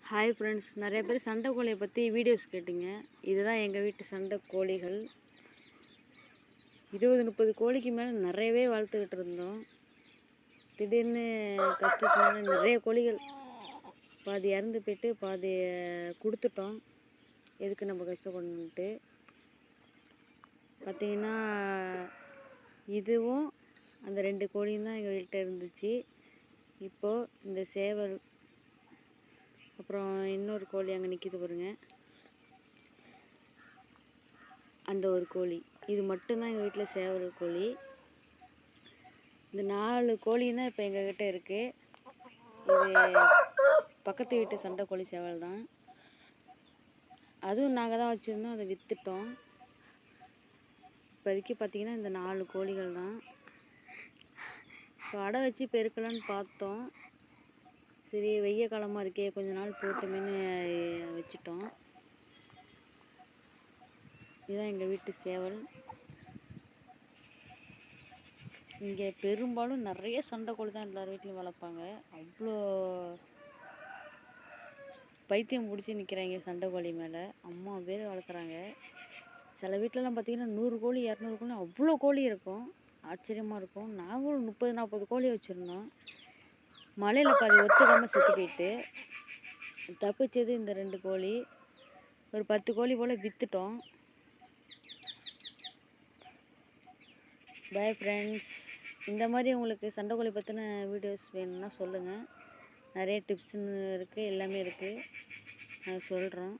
Hi friends, நிறைய பேர் சண்டை கோழியை பற்றி வீடியோஸ் கேட்டிங்க. இதுதான் எங்கள் வீட்டு சண்டை கோழிகள். 20-30 கோழிக்கு மேலே நிறையவே வளர்த்துக்கிட்டு இருந்தோம். திடீர்னு கஷ்டத்தினால நிறைய கோழிகள் பாதி இறந்து போயிட்டு பாதி கொடுத்துட்டோம். எதுக்கு நம்ம கஷ்டப்படணுன்ட்டு பார்த்தீங்கன்னா, இதுவும் அந்த 2 கோழியும் தான் எங்கள் வீட்டில் இருந்துச்சு. இப்போது இந்த சேவல், அப்புறம் இன்னொரு கோழி அங்கே நிற்கிது பாருங்க, அந்த ஒரு கோழி, இது மட்டும்தான் எங்கள் வீட்டில் சேவல் கோழி. இந்த 4 கோழியும் தான் இப்போ எங்ககிட்ட இருக்குது. இது பக்கத்து வீட்டு சண்டை கோழி சேவல் தான். அதுவும் நாங்கள் தான் வச்சுருந்தோம், அதை விற்றுட்டோம். இப்போதைக்கு பார்த்தீங்கன்னா இந்த 4 கோழிகள் தான். இப்போ அடை வச்சு பெருக்கலான்னு பார்த்தோம். சரி, வெய்ய காலமாக இருக்கே, கொஞ்ச நாள் போட்டுமேன்னு வச்சுட்டோம். இதுதான் எங்கள் வீட்டு சேவல். இங்கே பெரும்பாலும் நிறைய சண்டை கோழி தான் எல்லார் வீட்லையும் வளர்ப்பாங்க. அவ்வளோ பைத்தியம் பிடிச்சி நிற்கிறாங்க சண்டை கோழி மேலே. அம்மா பேர் வளர்க்குறாங்க. சில வீட்டிலலாம் பார்த்தீங்கன்னா 100 கோழி 200 கோழி அவ்வளோ கோழி இருக்கும். ஆச்சரியமாக இருக்கும். நாங்களும் 30-40 கோழி வச்சுருந்தோம். மழையில் பாதி ஒத்துக்காமல் செத்து போயிட்டு தப்பிச்சது இந்த 2 கோழி. ஒரு 10 கோழி போல் விற்றுட்டோம். Bye friends. இந்த மாதிரி உங்களுக்கு சண்டை கோழி பற்றின வீடியோஸ் வேணும்னா சொல்லுங்கள். நிறைய டிப்ஸுன்னு இருக்குது, எல்லாமே இருக்குது, நாங்கள் சொல்கிறோம்.